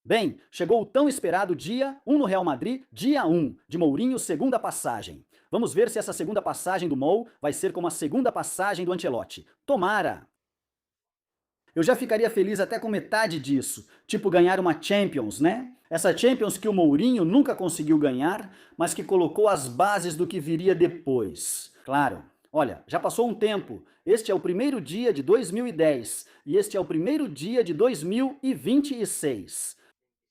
Bem, chegou o tão esperado dia 1 no Real Madrid, dia 1, de Mourinho, segunda passagem. Vamos ver se essa segunda passagem do Mou vai ser como a segunda passagem do Ancelotti. Tomara! Eu já ficaria feliz até com metade disso, tipo ganhar uma Champions, né? Essa Champions que o Mourinho nunca conseguiu ganhar, mas que colocou as bases do que viria depois. Claro, olha, já passou um tempo. Este é o primeiro dia de 2010 e este é o primeiro dia de 2026.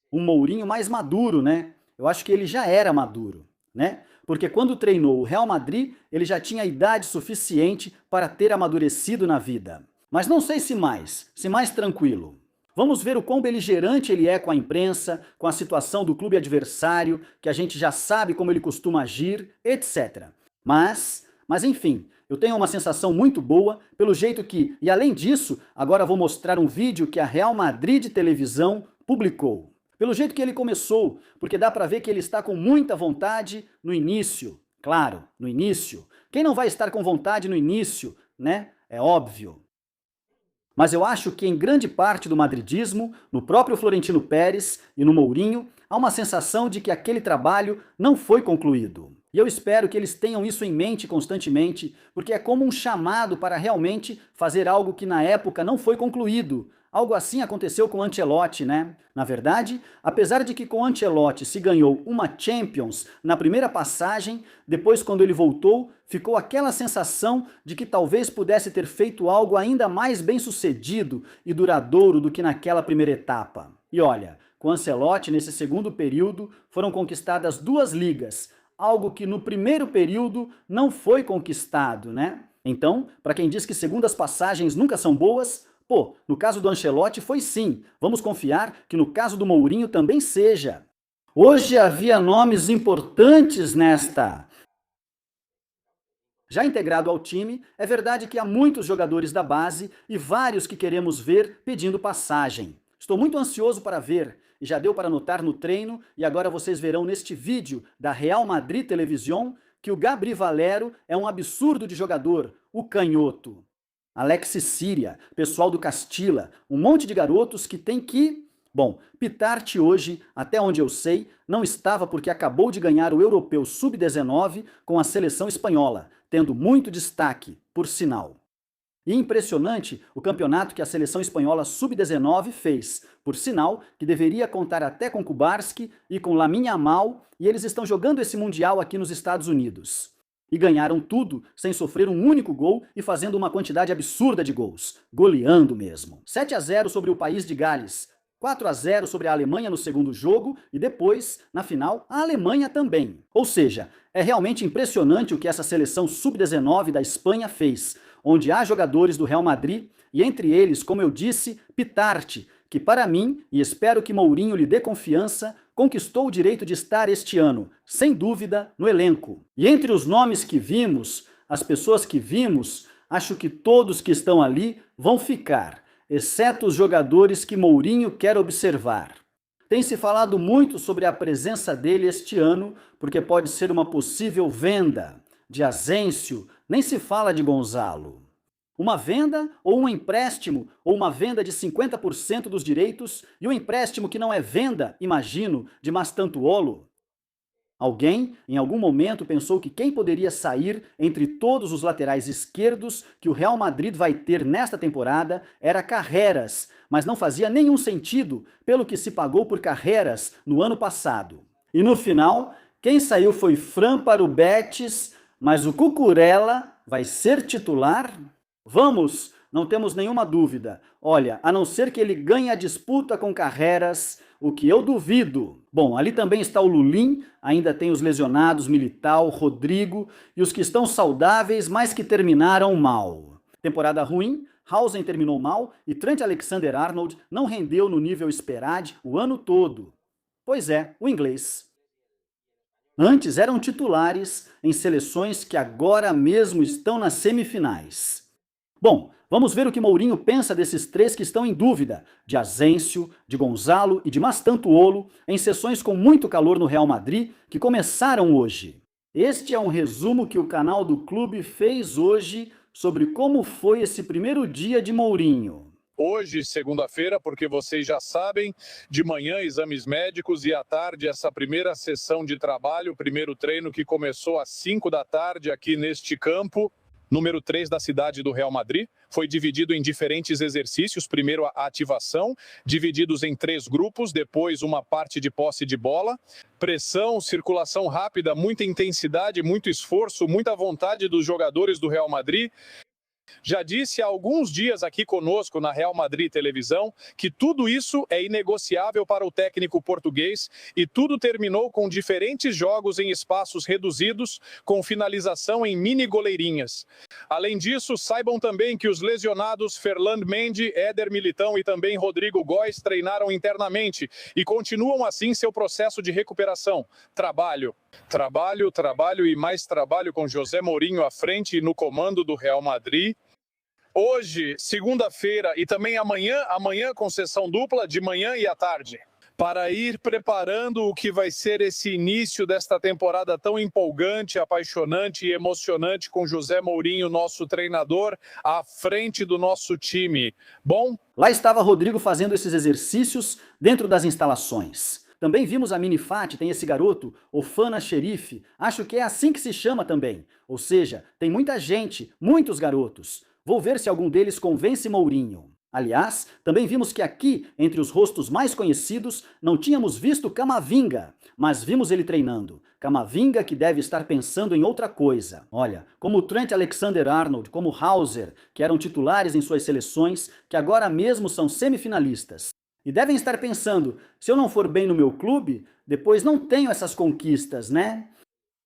Um Mourinho mais maduro, né? Eu acho que ele já era maduro, né? Porque quando treinou o Real Madrid, ele já tinha idade suficiente para ter amadurecido na vida. Mas não sei se mais tranquilo. Vamos ver o quão beligerante ele é com a imprensa, com a situação do clube adversário, que a gente já sabe como ele costuma agir, etc. Mas enfim, eu tenho uma sensação muito boa pelo jeito que, e além disso, agora vou mostrar um vídeo que a Real Madrid de televisão publicou. Pelo jeito que ele começou, porque dá pra ver que ele está com muita vontade no início. Claro, no início. Quem não vai estar com vontade no início, né? É óbvio. Mas eu acho que em grande parte do madridismo, no próprio Florentino Pérez e no Mourinho, há uma sensação de que aquele trabalho não foi concluído. E eu espero que eles tenham isso em mente constantemente, porque é como um chamado para realmente fazer algo que na época não foi concluído. Algo assim aconteceu com o Ancelotti, né? Na verdade, apesar de que com o Ancelotti se ganhou uma Champions na primeira passagem, depois quando ele voltou, ficou aquela sensação de que talvez pudesse ter feito algo ainda mais bem-sucedido e duradouro do que naquela primeira etapa. E olha, com o Ancelotti, nesse segundo período, foram conquistadas 2 ligas, algo que no primeiro período não foi conquistado, né? Então, para quem diz que segundas passagens nunca são boas, pô, no caso do Ancelotti foi sim. Vamos confiar que no caso do Mourinho também seja. Hoje havia nomes importantes nesta. Já integrado ao time, é verdade que há muitos jogadores da base e vários que queremos ver pedindo passagem. Estou muito ansioso para ver, e já deu para notar no treino, e agora vocês verão neste vídeo da Real Madrid Television, que o Gabri Valero é um absurdo de jogador, o canhoto. Alexis Síria, pessoal do Castilla, um monte de garotos que tem que... Bom, Pitarte hoje, até onde eu sei, não estava porque acabou de ganhar o Europeu Sub-19 com a seleção espanhola, tendo muito destaque, por sinal. E impressionante o campeonato que a seleção espanhola Sub-19 fez, por sinal que deveria contar até com Kubarski e com Lamine Yamal, e eles estão jogando esse Mundial aqui nos Estados Unidos. E ganharam tudo sem sofrer um único gol e fazendo uma quantidade absurda de gols, goleando mesmo. 7-0 sobre o país de Gales, 4-0 sobre a Alemanha no segundo jogo e depois, na final, a Alemanha também. Ou seja, é realmente impressionante o que essa seleção Sub-19 da Espanha fez, onde há jogadores do Real Madrid e entre eles, como eu disse, Pitarte, que para mim, e espero que Mourinho lhe dê confiança, conquistou o direito de estar este ano, sem dúvida, no elenco. E entre os nomes que vimos, as pessoas que vimos, acho que todos que estão ali vão ficar, exceto os jogadores que Mourinho quer observar. Tem se falado muito sobre a presença dele este ano, porque pode ser uma possível venda. De Asensio, nem se fala de Gonzalo. Uma venda ou um empréstimo, ou uma venda de 50% dos direitos e um empréstimo que não é venda, imagino, de Mastantuono. Alguém, em algum momento, pensou que quem poderia sair entre todos os laterais esquerdos que o Real Madrid vai ter nesta temporada era Carreras, mas não fazia nenhum sentido pelo que se pagou por Carreras no ano passado. E no final, quem saiu foi Fran para o Betis, mas o Cucurella vai ser titular? Vamos, não temos nenhuma dúvida. Olha, a não ser que ele ganhe a disputa com Carreras, o que eu duvido. Bom, ali também está o Lulim, ainda tem os lesionados, Militao, Rodrigo e os que estão saudáveis, mas que terminaram mal. Temporada ruim, Hausen terminou mal e Trent Alexander-Arnold não rendeu no nível esperado o ano todo. Pois é, o inglês. Antes eram titulares em seleções que agora mesmo estão nas semifinais. Bom, vamos ver o que Mourinho pensa desses 3 que estão em dúvida, de Asensio, de Gonzalo e de Mastantuono, em sessões com muito calor no Real Madrid, que começaram hoje. Este é um resumo que o canal do clube fez hoje sobre como foi esse primeiro dia de Mourinho. hoje, segunda-feira, porque vocês já sabem, de manhã exames médicos e à tarde essa primeira sessão de trabalho, o primeiro treino que começou às 5 da tarde aqui neste campo, número 3 da cidade do Real Madrid. Foi dividido em diferentes exercícios, primeiro a ativação, divididos em 3 grupos, depois uma parte de posse de bola, pressão, circulação rápida, muita intensidade, muito esforço, muita vontade dos jogadores do Real Madrid. Já disse há alguns dias aqui conosco na Real Madrid Televisão que tudo isso é inegociável para o técnico português e tudo terminou com diferentes jogos em espaços reduzidos, com finalização em mini goleirinhas. Além disso, saibam também que os lesionados Ferland Mendy, Éder Militão e também Rodrigo Góes treinaram internamente e continuam assim seu processo de recuperação. Trabalho e mais trabalho com José Mourinho à frente e no comando do Real Madrid. Hoje, segunda-feira e também amanhã com sessão dupla, de manhã e à tarde, para ir preparando o que vai ser esse início desta temporada tão empolgante, apaixonante e emocionante com José Mourinho, nosso treinador, à frente do nosso time. Bom? Lá estava Rodrigo fazendo esses exercícios dentro das instalações. Também vimos a Minifat, tem esse garoto, Ofana Xerife, acho que é assim que se chama também. Ou seja, tem muita gente, muitos garotos. Vou ver se algum deles convence Mourinho. Aliás, também vimos que aqui, entre os rostos mais conhecidos, não tínhamos visto Camavinga, mas vimos ele treinando. Camavinga que deve estar pensando em outra coisa. Olha, como o Trent Alexander-Arnold, como Hauser, que eram titulares em suas seleções, que agora mesmo são semifinalistas. E devem estar pensando, se eu não for bem no meu clube, depois não tenho essas conquistas, né?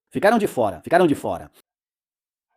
Ficaram de fora.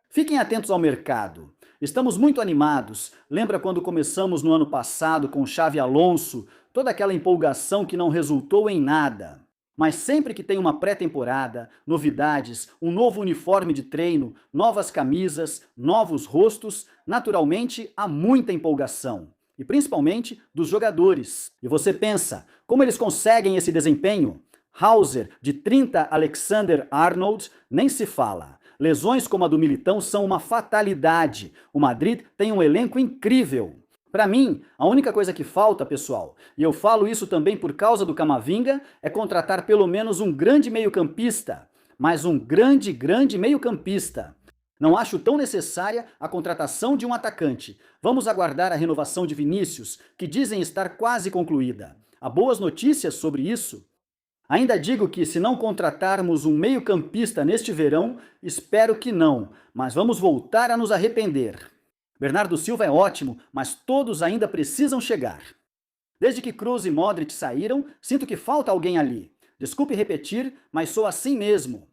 Fiquem atentos ao mercado. Estamos muito animados. Lembra quando começamos no ano passado com Xavi Alonso? Toda aquela empolgação que não resultou em nada. Mas sempre que tem uma pré-temporada, novidades, um novo uniforme de treino, novas camisas, novos rostos, naturalmente há muita empolgação. E principalmente dos jogadores. E você pensa, como eles conseguem esse desempenho? Hauser, de 30, Alexander-Arnold, nem se fala. Lesões como a do Militão são uma fatalidade. O Madrid tem um elenco incrível. Para mim, a única coisa que falta, pessoal, e eu falo isso também por causa do Camavinga, é contratar pelo menos um grande meio-campista. Mas um grande meio-campista. Não acho tão necessária a contratação de um atacante. Vamos aguardar a renovação de Vinícius, que dizem estar quase concluída. Há boas notícias sobre isso? Ainda digo que, se não contratarmos um meio-campista neste verão, espero que não, mas vamos voltar a nos arrepender. Bernardo Silva é ótimo, mas todos ainda precisam chegar. Desde que Kroos e Modric saíram, sinto que falta alguém ali. Desculpe repetir, mas sou assim mesmo.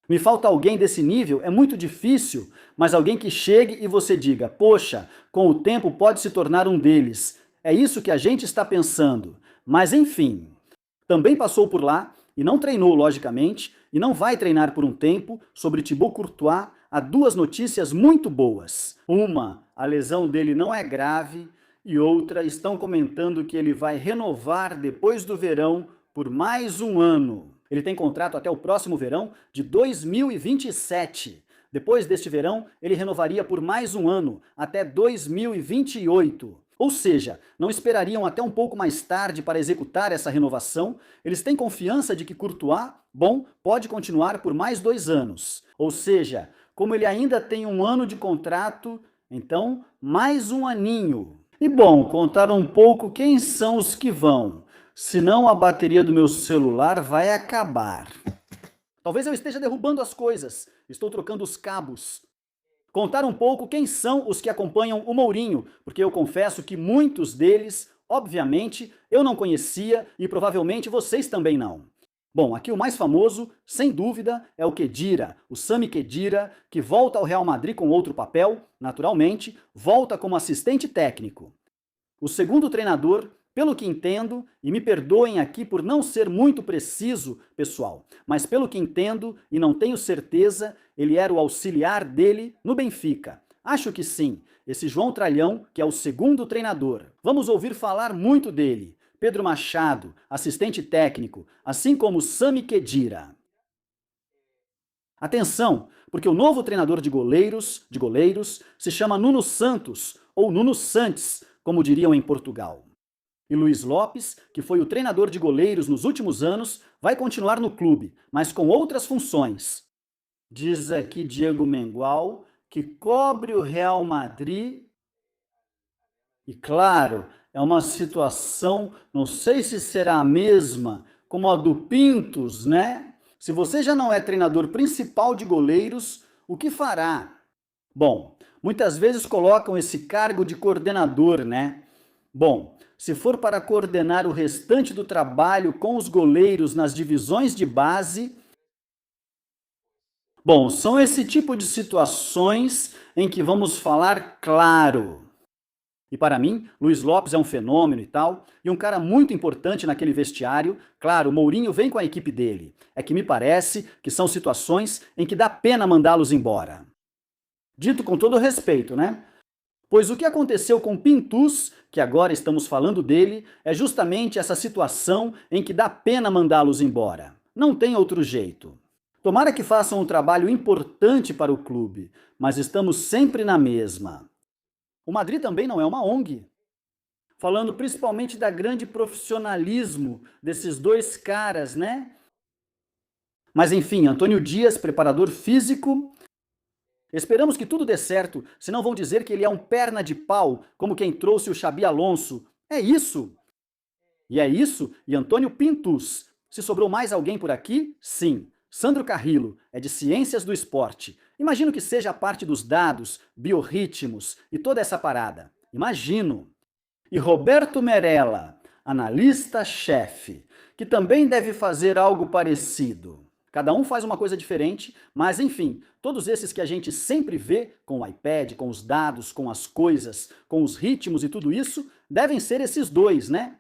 Me falta alguém desse nível, é muito difícil, mas alguém que chegue e você diga, poxa, com o tempo pode se tornar um deles. É isso que a gente está pensando. Mas enfim... Também passou por lá, e não treinou, logicamente, e não vai treinar por um tempo. Sobre Thibaut Courtois, há 2 notícias muito boas. Uma, a lesão dele não é grave, e outra, estão comentando que ele vai renovar depois do verão por mais um ano. Ele tem contrato até o próximo verão de 2027. Depois deste verão, ele renovaria por mais um ano, até 2028. Ou seja, não esperariam até um pouco mais tarde para executar essa renovação. Eles têm confiança de que Courtois, pode continuar por mais 2 anos. Ou seja, como ele ainda tem um ano de contrato, então mais um aninho. E contar um pouco quem são os que vão. Senão a bateria do meu celular vai acabar. Talvez eu esteja derrubando as coisas. Estou trocando os cabos. Contar um pouco quem são os que acompanham o Mourinho, porque eu confesso que muitos deles, obviamente, eu não conhecia e provavelmente vocês também não. Aqui o mais famoso, sem dúvida, é o Khedira, o Sami Khedira, que volta ao Real Madrid com outro papel, naturalmente, volta como assistente técnico. O segundo treinador, pelo que entendo, e me perdoem aqui por não ser muito preciso, pessoal, mas pelo que entendo e não tenho certeza, ele era o auxiliar dele no Benfica. Acho que sim, esse João Tralhão, que é o segundo treinador. Vamos ouvir falar muito dele. Pedro Machado, assistente técnico, assim como Sami Khedira. Atenção, porque o novo treinador de goleiros se chama Nuno Santos, ou Nuno Santos, como diriam em Portugal. E Luiz Lopes, que foi o treinador de goleiros nos últimos anos, vai continuar no clube, mas com outras funções. Diz aqui Diego Mengual que cobre o Real Madrid. E claro, é uma situação, não sei se será a mesma como a do Pintus, né? Se você já não é treinador principal de goleiros, o que fará? Bom, muitas vezes colocam esse cargo de coordenador, né? Bom, se for para coordenar o restante do trabalho com os goleiros nas divisões de base, bom, são esse tipo de situações em que vamos falar claro. E para mim, Luiz Lopes é um fenômeno e tal, e um cara muito importante naquele vestiário. Claro, o Mourinho vem com a equipe dele. É que me parece que são situações em que dá pena mandá-los embora. Dito com todo respeito, né? Pois o que aconteceu com Pintus, que agora estamos falando dele, é justamente essa situação em que dá pena mandá-los embora. Não tem outro jeito. Tomara que façam um trabalho importante para o clube, mas estamos sempre na mesma. O Madrid também não é uma ONG. Falando principalmente da grande profissionalismo desses dois caras, né? Mas enfim, Antônio Dias, preparador físico. Esperamos que tudo dê certo, senão vão dizer que ele é um perna de pau, como quem trouxe o Xabi Alonso. É isso. E é isso, e Antônio Pintus. Se sobrou mais alguém por aqui? Sim. Sandro Carrillo, é de Ciências do Esporte. Imagino que seja a parte dos dados, biorritmos e toda essa parada. Imagino. E Roberto Merella, analista-chefe, que também deve fazer algo parecido. Cada um faz uma coisa diferente, mas enfim, todos esses que a gente sempre vê, com o iPad, com os dados, com as coisas, com os ritmos e tudo isso, devem ser esses dois, né?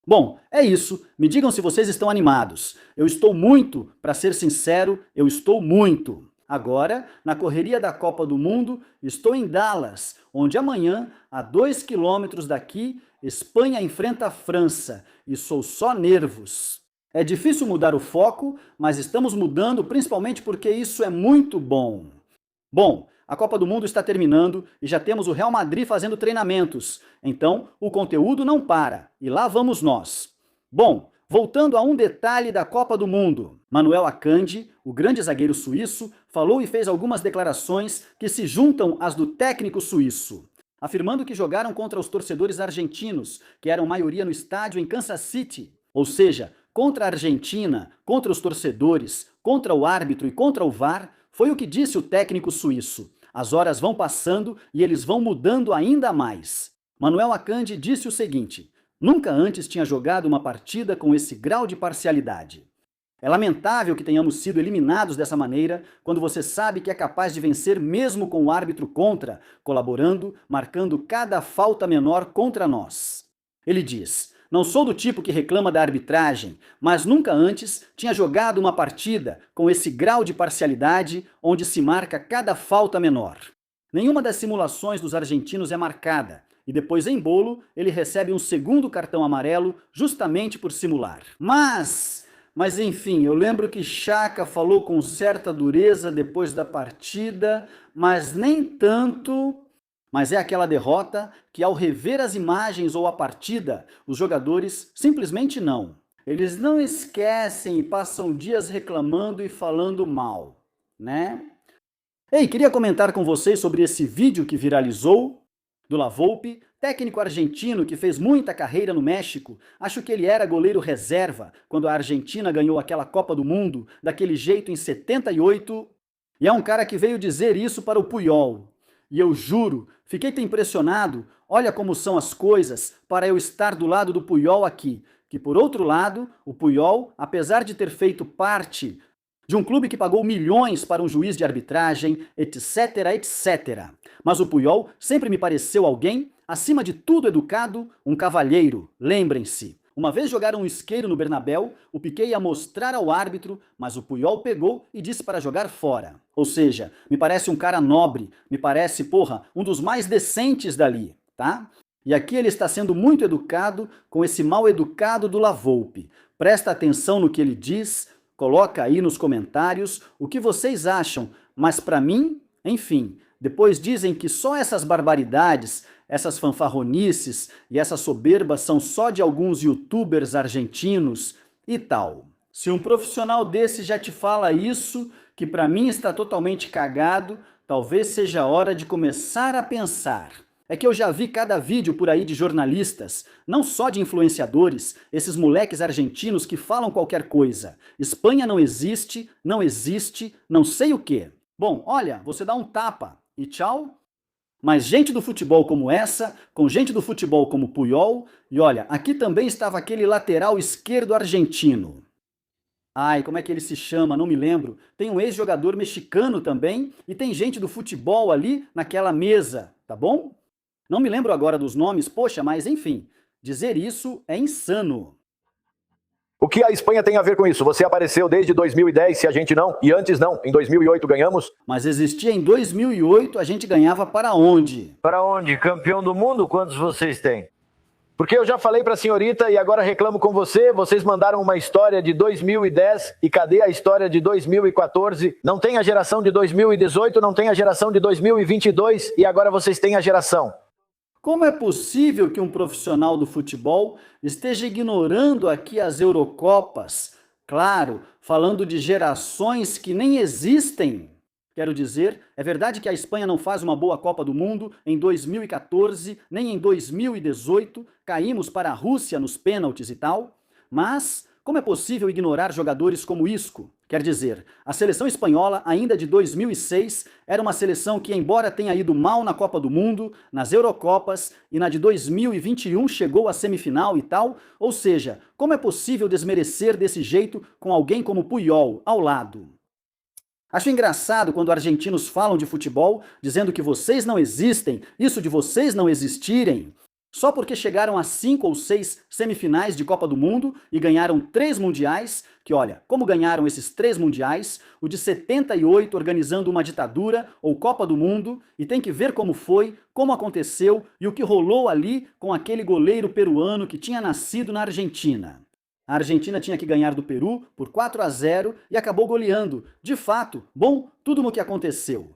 Bom, é isso. Me digam se vocês estão animados. Eu estou muito, para ser sincero, eu estou muito. Agora, na correria da Copa do Mundo, estou em Dallas, onde amanhã, a 2 quilômetros daqui, Espanha enfrenta a França, e sou só nervos. É difícil mudar o foco, mas estamos mudando principalmente porque isso é muito bom. Bom, a Copa do Mundo está terminando e já temos o Real Madrid fazendo treinamentos. Então, o conteúdo não para. E lá vamos nós. Bom, voltando a um detalhe da Copa do Mundo. Manuel Akanji, o grande zagueiro suíço, falou e fez algumas declarações que se juntam às do técnico suíço, afirmando que jogaram contra os torcedores argentinos, que eram maioria no estádio em Kansas City. Ou seja, contra a Argentina, contra os torcedores, contra o árbitro e contra o VAR, foi o que disse o técnico suíço. As horas vão passando e eles vão mudando ainda mais. Manuel Akanji disse o seguinte: nunca antes tinha jogado uma partida com esse grau de parcialidade. É lamentável que tenhamos sido eliminados dessa maneira, quando você sabe que é capaz de vencer mesmo com o árbitro contra, colaborando, marcando cada falta menor contra nós. Ele diz: não sou do tipo que reclama da arbitragem, mas nunca antes tinha jogado uma partida com esse grau de parcialidade onde se marca cada falta menor. Nenhuma das simulações dos argentinos é marcada, e depois em bolo ele recebe um segundo cartão amarelo justamente por simular. Mas enfim, eu lembro que Xhaka falou com certa dureza depois da partida, mas nem tanto. Mas é aquela derrota que, ao rever as imagens ou a partida, os jogadores simplesmente não. Eles não esquecem e passam dias reclamando e falando mal, né? Ei, queria comentar com vocês sobre esse vídeo que viralizou do La Volpe, técnico argentino que fez muita carreira no México. Acho que ele era goleiro reserva quando a Argentina ganhou aquela Copa do Mundo, daquele jeito em 78. E é um cara que veio dizer isso para o Puyol. E eu juro, fiquei tão impressionado, olha como são as coisas, para eu estar do lado do Puyol aqui. Que por outro lado, o Puyol, apesar de ter feito parte de um clube que pagou milhões para um juiz de arbitragem, etc, etc. Mas o Puyol sempre me pareceu alguém, acima de tudo educado, um cavalheiro, lembrem-se. Uma vez jogaram um isqueiro no Bernabéu, o Piqué ia mostrar ao árbitro, mas o Puyol pegou e disse para jogar fora. Ou seja, me parece um cara nobre, me parece, um dos mais decentes dali, tá? E aqui ele está sendo muito educado com esse mal educado do La Volpe. Presta atenção no que ele diz, coloca aí nos comentários o que vocês acham, mas para mim, enfim, depois dizem que só essas barbaridades, essas fanfarronices e essa soberba são só de alguns youtubers argentinos e tal. Se um profissional desse já te fala isso, que pra mim está totalmente cagado, talvez seja a hora de começar a pensar. É que eu já vi cada vídeo por aí de jornalistas, não só de influenciadores, esses moleques argentinos que falam qualquer coisa. Espanha não existe, não sei o quê. Bom, olha, você dá um tapa e tchau. Mas gente do futebol como essa, com gente do futebol como Puyol, e olha, aqui também estava aquele lateral esquerdo argentino. Ai, como é que ele se chama? Não me lembro. Tem um ex-jogador mexicano também e tem gente do futebol ali naquela mesa, tá bom? Não me lembro agora dos nomes, poxa, mas enfim, dizer isso é insano. O que a Espanha tem a ver com isso? Você apareceu desde 2010, se a gente não, e antes não, em 2008 ganhamos. Mas existia em 2008, a gente ganhava para onde? Para onde? Campeão do mundo? Quantos vocês têm? Porque eu já falei para a senhorita e agora reclamo com você, vocês mandaram uma história de 2010 e cadê a história de 2014? Não tem a geração de 2018, não tem a geração de 2022 e agora vocês têm a geração. Como é possível que um profissional do futebol esteja ignorando aqui as Eurocopas? Claro, falando de gerações que nem existem. Quero dizer, é verdade que a Espanha não faz uma boa Copa do Mundo em 2014, nem em 2018, caímos para a Rússia nos pênaltis e tal, mas como é possível ignorar jogadores como Isco? Quer dizer, a seleção espanhola, ainda de 2006, era uma seleção que, embora tenha ido mal na Copa do Mundo, nas Eurocopas, e na de 2021 chegou à semifinal e tal, ou seja, como é possível desmerecer desse jeito com alguém como Puyol ao lado? Acho engraçado quando argentinos falam de futebol, dizendo que vocês não existem, isso de vocês não existirem, só porque chegaram a 5 ou 6 semifinais de Copa do Mundo e ganharam 3 mundiais, que olha, como ganharam esses 3 mundiais, o de 78 organizando uma ditadura ou Copa do Mundo, e tem que ver como foi, como aconteceu e o que rolou ali com aquele goleiro peruano que tinha nascido na Argentina. A Argentina tinha que ganhar do Peru por 4-0 e acabou goleando. De fato, bom, tudo no que aconteceu.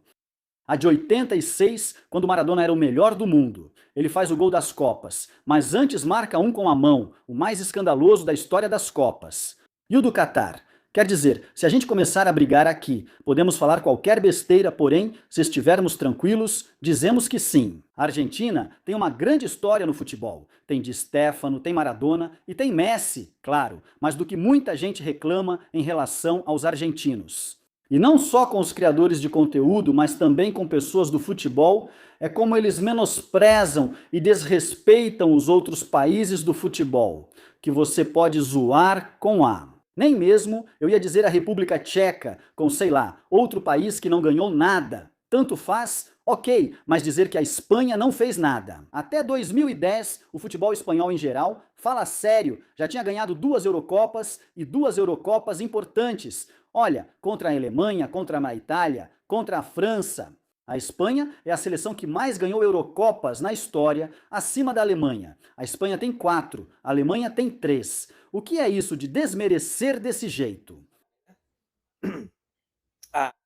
A de 86, quando Maradona era o melhor do mundo. Ele faz o gol das Copas, mas antes marca um com a mão, o mais escandaloso da história das Copas. E o do Catar? Quer dizer, se a gente começar a brigar aqui, podemos falar qualquer besteira, porém, se estivermos tranquilos, dizemos que sim. A Argentina tem uma grande história no futebol. Tem Di Stéfano, tem Maradona e tem Messi, claro, mas do que muita gente reclama em relação aos argentinos. E não só com os criadores de conteúdo, mas também com pessoas do futebol, é como eles menosprezam e desrespeitam os outros países do futebol, que você pode zoar com A. Nem mesmo, eu ia dizer a República Tcheca, com sei lá, outro país que não ganhou nada. Tanto faz, ok, mas dizer que a Espanha não fez nada. Até 2010, o futebol espanhol em geral, fala sério, já tinha ganhado 2 Eurocopas e 2 Eurocopas importantes. Olha, contra a Alemanha, contra a Itália, contra a França. A Espanha é a seleção que mais ganhou Eurocopas na história, acima da Alemanha. A Espanha tem 4, a Alemanha tem 3. O que é isso de desmerecer desse jeito?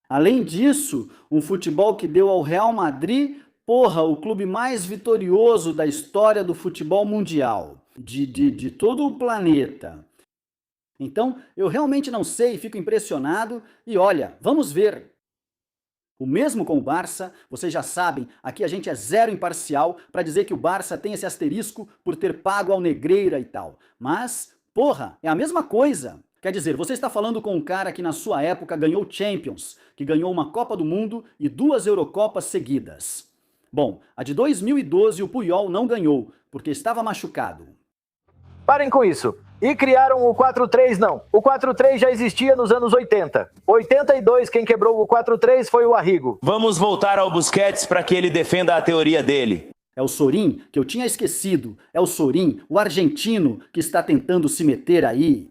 Além disso, um futebol que deu ao Real Madrid, porra, o clube mais vitorioso da história do futebol mundial, de todo o planeta. Então, eu realmente não sei, fico impressionado e olha, vamos ver. O mesmo com o Barça, vocês já sabem, aqui a gente é zero imparcial para dizer que o Barça tem esse asterisco por ter pago ao Negreira e tal. Mas, porra, é a mesma coisa. Quer dizer, você está falando com um cara que na sua época ganhou Champions, que ganhou uma Copa do Mundo e 2 Eurocopas seguidas. Bom, a de 2012 o Puyol não ganhou, porque estava machucado. Parem com isso. E criaram o 4-3, não. O 4-3 já existia nos anos 80. 82, quem quebrou o 4-3 foi o Arrigo. Vamos voltar ao Busquets para que ele defenda a teoria dele. É o Sorin, que eu tinha esquecido. É o Sorin, o argentino, que está tentando se meter aí.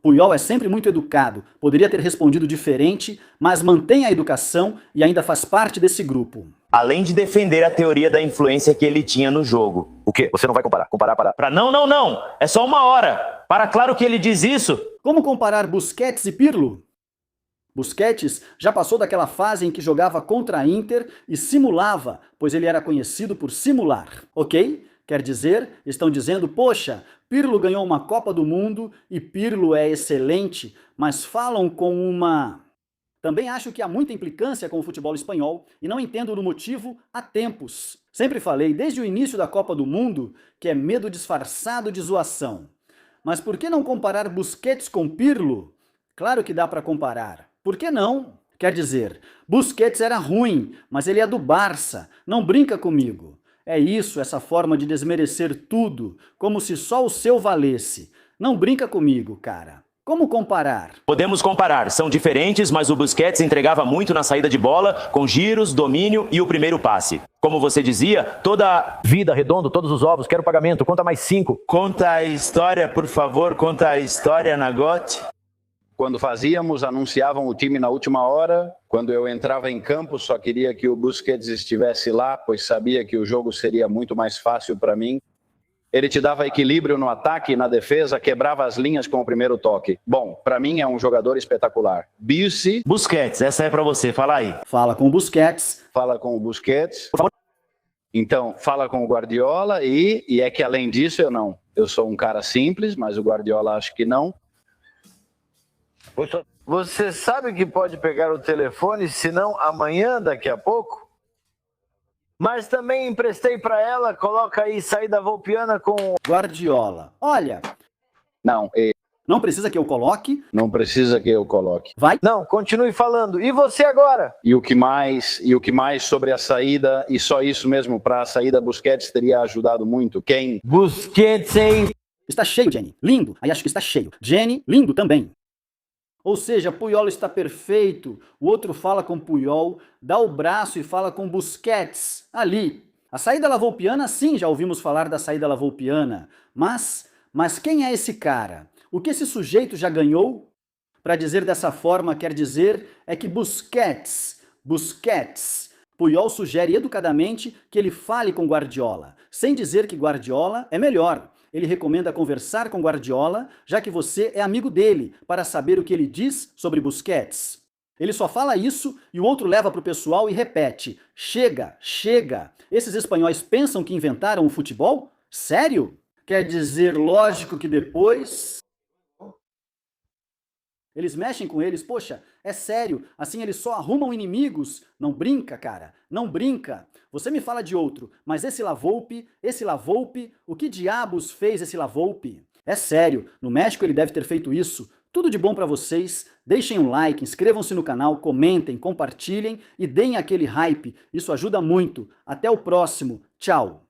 Puyol é sempre muito educado, poderia ter respondido diferente, mas mantém a educação e ainda faz parte desse grupo. Além de defender a teoria da influência que ele tinha no jogo. O quê? Você não vai comparar? Comparar para... Não. É só uma hora. Para claro que ele diz isso. Como comparar Busquets e Pirlo? Busquets já passou daquela fase em que jogava contra a Inter e simulava, pois ele era conhecido por simular, ok? Quer dizer, estão dizendo, poxa, Pirlo ganhou uma Copa do Mundo e Pirlo é excelente, mas falam com uma... Também acho que há muita implicância com o futebol espanhol e não entendo o motivo há tempos. Sempre falei, desde o início da Copa do Mundo, que é medo disfarçado de zoação. Mas por que não comparar Busquets com Pirlo? Claro que dá para comparar. Por que não? Quer dizer, Busquets era ruim, mas ele é do Barça. Não brinca comigo. É isso, essa forma de desmerecer tudo, como se só o seu valesse. Não brinca comigo, cara. Como comparar? Podemos comparar, são diferentes, mas o Busquets entregava muito na saída de bola, com giros, domínio e o primeiro passe. Como você dizia, toda Vida, redondo, todos os ovos, quero pagamento, conta mais 5. Conta a história, por favor, conta a história, Nagote. Quando fazíamos, anunciavam o time na última hora. Quando eu entrava em campo, só queria que o Busquets estivesse lá, pois sabia que o jogo seria muito mais fácil para mim. Ele te dava equilíbrio no ataque e na defesa, quebrava as linhas com o primeiro toque. Bom, para mim é um jogador espetacular. Busquets, essa é para você, fala aí. Fala com o Busquets. Fala com o Busquets. Então, fala com o Guardiola e é que além disso eu não. Eu sou um cara simples, mas o Guardiola acho que não. Você sabe que pode pegar o telefone, se não amanhã, daqui a pouco? Mas também emprestei para ela, coloca aí saída volpiana com... Guardiola. Olha, Não, não precisa que eu coloque. não precisa que eu coloque. Vai. Não, continue falando. E você agora? E o que mais sobre a saída, e só isso mesmo, para a saída Busquets teria ajudado muito. Quem? Busquets, hein? Está cheio, Jenny. Lindo. Aí acho que está cheio. Jenny, lindo também. Ou seja, Puyol está perfeito. O outro fala com Puyol, dá o braço e fala com Busquets. Ali. A saída lavoupiana, sim, já ouvimos falar da saída lavoupiana. Mas quem é esse cara? O que esse sujeito já ganhou? Para dizer dessa forma, quer dizer é que Busquets. Puyol sugere educadamente que ele fale com Guardiola, sem dizer que Guardiola é melhor. Ele recomenda conversar com Guardiola, já que você é amigo dele, para saber o que ele diz sobre Busquets. Ele só fala isso e o outro leva para o pessoal e repete: chega, chega. Esses espanhóis pensam que inventaram o futebol? Sério? Quer dizer, lógico que depois... Eles mexem com eles, poxa, é sério, assim eles só arrumam inimigos. Não brinca, cara, não brinca. Você me fala de outro, mas esse Lavolpe, o que diabos fez esse Lavolpe? É sério, no México ele deve ter feito isso. Tudo de bom pra vocês, deixem um like, inscrevam-se no canal, comentem, compartilhem e deem aquele hype, isso ajuda muito. Até o próximo, tchau!